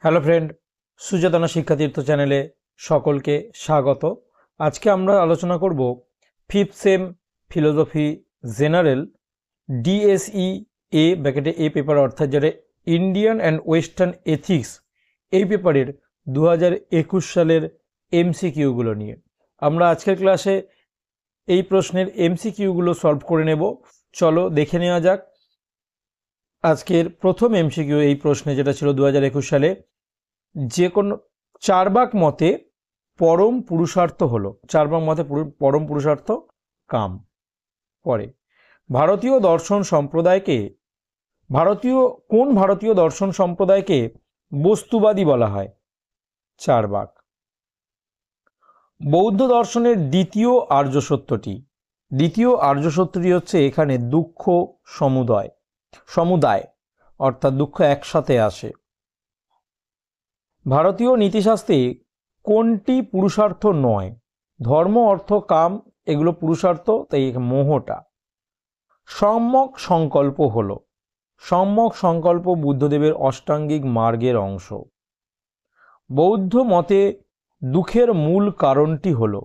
Hello friend, সুচেতনা শিক্ষাতীর্থ চ্যানেলে সকলকে স্বাগত। আজকে আমরা আলোচনা করব fifth sem philosophy general DSE A ব্র্যাকেটে এ পেপার, অর্থাৎ যেটা ইন্ডিয়ান অ্যান্ড ওয়েস্টার্ন এথিক্স, এই পেপারের 2021 সালের এমসিকিউগুলো নিয়ে। আমরা আজকের ক্লাসে এই প্রশ্নের এমসিকিউগুলো সলভ করে নেব। চলো দেখে নেওয়া যাক। আজকের প্রথম এমসিকিউ এই প্রশ্নে যেটা ছিল 2021 সালে, যে কোনো চার্বাক মতে পরম পুরুষার্থ হলো, চার্বাক মতে পরম পুরুষার্থ কাম। পরে ভারতীয় দর্শন সম্প্রদায়কে কোন ভারতীয় দর্শন সম্প্রদায়কে বস্তুবাদী বলা হয়? চার্বাক। বৌদ্ধ দর্শনের দ্বিতীয় আর্য সত্যটি হচ্ছে এখানে দুঃখ সমুদায়, অর্থাৎ দুঃখ একসাথে আসে। ভারতীয় নীতিশাস্ত্রে কোনটি পুরুষার্থ নয়? ধর্ম, অর্থ, কাম এগুলো পুরুষার্থ, তাই মোহটা। সম্যক সংকল্প হলো, সম্যক সংকল্প বুদ্ধদেবের অষ্টাঙ্গিক মার্গের অংশ। বৌদ্ধ মতে দুঃখের মূল কারণটি হলো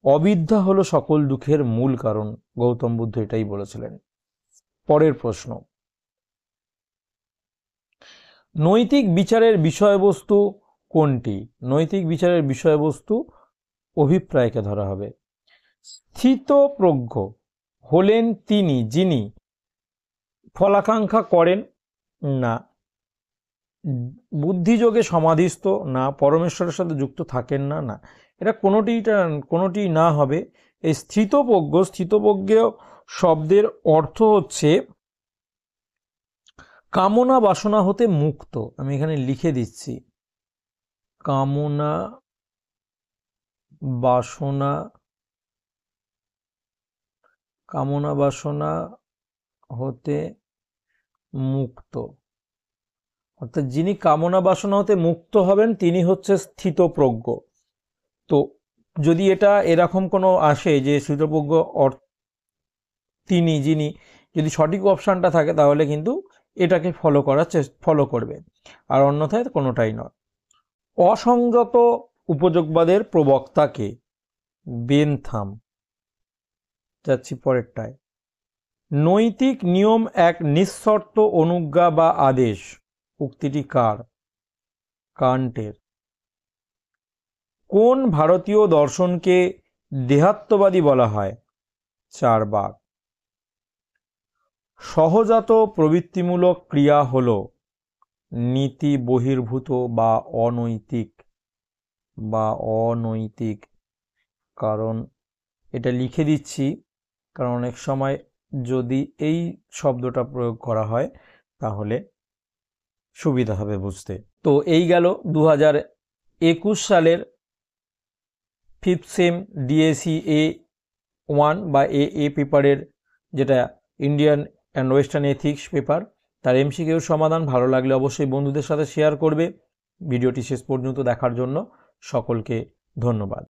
অবিদ্যা, হলো সকল দুঃখের মূল কারণ। গৌতম বুদ্ধ এটাই বলেছিলেন। পরের প্রশ্ন, নৈতিক বিচারের বিষয়বস্তু কোনটি? নৈতিক বিচারের বিষয়বস্তু অভিপ্রায়কে ধরা হবে। স্থিতপ্রজ্ঞ হলেন তিনি যিনি ফলাকাঙ্ক্ষা করেন না, বুদ্ধিযোগে সমাধিস্থ না, পরমেশ্বরের সাথে যুক্ত থাকেন না, না, এটা কোনোটি না হবে। এই স্থিতপ্রজ্ঞ শব্দের অর্থ হচ্ছে কামনা বাসনা হতে মুক্ত। আমি এখানে লিখে দিচ্ছি, কামনা বাসনা হতে মুক্ত, অর্থাৎ যিনি কামনা বাসনা হতে মুক্ত হবেন তিনি হচ্ছে স্থিতপ্রজ্ঞ। তো যদি এটা এরকম কোনো আসে যে স্থিতপ্রজ্ঞ তিনি যিনি, যদি সঠিক অপশানটা থাকে তাহলে কিন্তু এটাকে ফলো করবে, আর অন্যথায় কোনোটাই নয়। অসংযত উপযোগবাদের প্রবক্তাকে? বেনথাম। যাচ্ছি পরেরটায়। নৈতিক নিয়ম এক নিঃশর্ত অনুজ্ঞা বা আদেশ, উক্তিটি কার? কান্টের। কোন ভারতীয় দর্শনকে দেহাত্মবাদী বলা হয়? চার্বাক। সহজাত প্রবৃত্তিমূলক ক্রিয়া হল নীতি বহির্ভূত বা অনৈতিক। কারণ এটা লিখে দিচ্ছি, কারণ অনেক সময় যদি এই শব্দটা প্রয়োগ করা হয় তাহলে সুবিধা হবে বুঝতে। তো এই গেল 2021 সালের ফিফথ সেম ডিএসই A1 বা এ পেপারের, যেটা Indian and western ethics paper, তার এমসিকিউর সমাধান। ভালো লাগলে অবশ্যই বন্ধুদের সাথে শেয়ার করবে। ভিডিওটি শেষ পর্যন্ত দেখার জন্য সকলকে ধন্যবাদ।